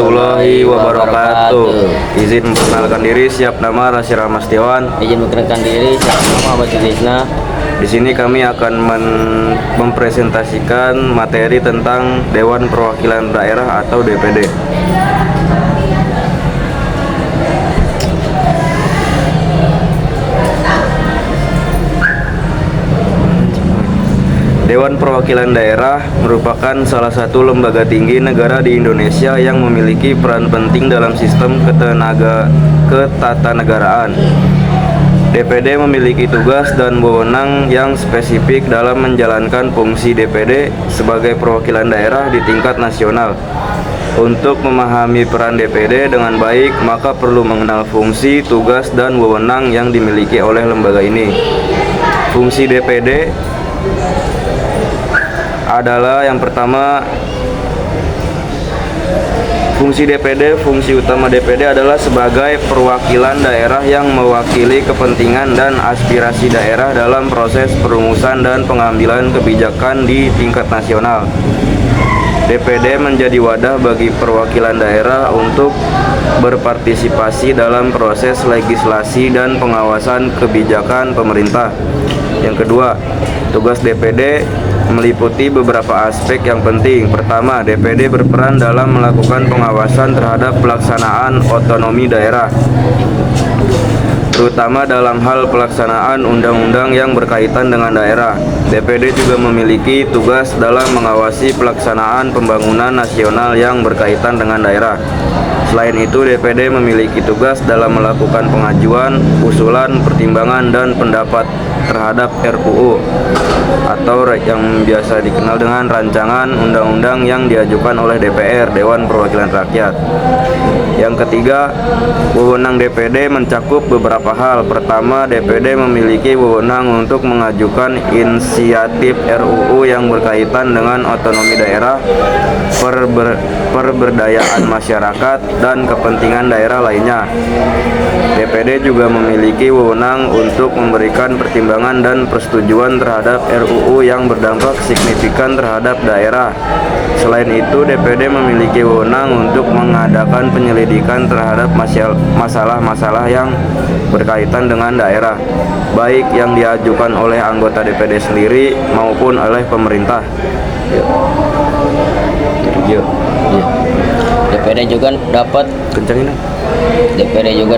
warahmatullahi wabarakatuh. Izin memperkenalkan diri, siap nama Rasir Amastiawan. Izin memperkenalkan diri, siap nama Abad Tisna. Di sini kami akan mempresentasikan materi tentang Dewan Perwakilan Daerah atau DPD. Dewan Perwakilan Daerah merupakan salah satu lembaga tinggi negara di Indonesia yang memiliki peran penting dalam sistem ketatanegaraan. DPD memiliki tugas dan wewenang yang spesifik dalam menjalankan fungsi DPD sebagai perwakilan daerah di tingkat nasional. Untuk memahami peran DPD dengan baik, maka perlu mengenal fungsi, tugas, dan wewenang yang dimiliki oleh lembaga ini. Fungsi DPD adalah yang pertama, fungsi utama DPD adalah sebagai perwakilan daerah yang mewakili kepentingan dan aspirasi daerah dalam proses perumusan dan pengambilan kebijakan di tingkat nasional. DPD menjadi wadah bagi perwakilan daerah untuk berpartisipasi dalam proses legislasi dan pengawasan kebijakan pemerintah. Yang kedua, tugas DPD meliputi beberapa aspek yang penting. Pertama, DPD berperan dalam melakukan pengawasan terhadap pelaksanaan otonomi daerah, terutama dalam hal pelaksanaan undang-undang yang berkaitan dengan daerah. DPD juga memiliki tugas dalam mengawasi pelaksanaan pembangunan nasional yang berkaitan dengan daerah. Selain itu, DPD memiliki tugas dalam melakukan pengajuan, usulan, pertimbangan, dan pendapat terhadap RUU atau yang biasa dikenal dengan rancangan undang-undang yang diajukan oleh DPR, Dewan Perwakilan Rakyat. Yang ketiga, wewenang DPD mencakup beberapa hal. Pertama, DPD memiliki wewenang untuk mengajukan inisiatif RUU yang berkaitan dengan otonomi daerah, pemberdayaan masyarakat, dan kepentingan daerah lainnya. DPD juga memiliki wewenang untuk memberikan pertimbangan dan persetujuan terhadap RUU yang berdampak signifikan terhadap daerah. Selain itu, DPD memiliki wewenang untuk mengadakan penyelidikan terhadap masalah-masalah yang berkaitan dengan daerah, baik yang diajukan oleh anggota DPD sendiri maupun oleh pemerintah. DPD juga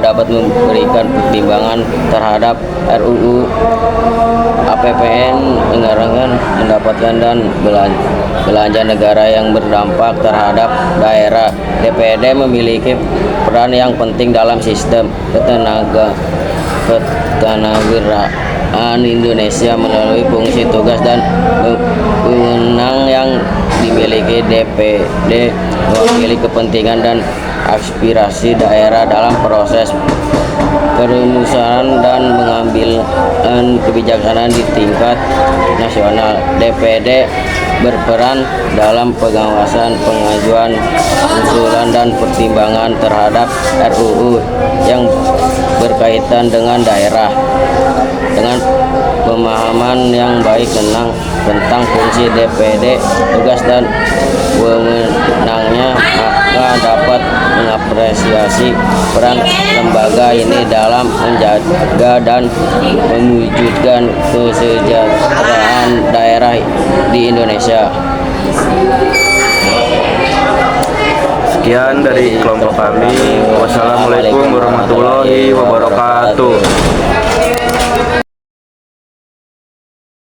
dapat memberikan pertimbangan terhadap RUU APBN, anggaran pendapatan dan belanja negara yang berdampak terhadap daerah. DPD memiliki peran yang penting dalam sistem ketatanegaraan Indonesia melalui fungsi, tugas, dan wewenang yang dimiliki. DPD mewakili kepentingan dan aspirasi daerah dalam proses perumusan dan mengambil kebijakan di tingkat nasional. DPD berperan dalam pengawasan, pengajuan, usulan, dan pertimbangan terhadap RUU yang berkaitan dengan daerah. Dengan pemahaman yang baik tentang fungsi DPD, tugas, dan wewenangnya, maka dapat mengapresiasi peran lembaga ini dalam menjaga dan mewujudkan kesejahteraan daerah di Indonesia. Sekian dari kelompok kami. Wassalamualaikum warahmatullahi wabarakatuh.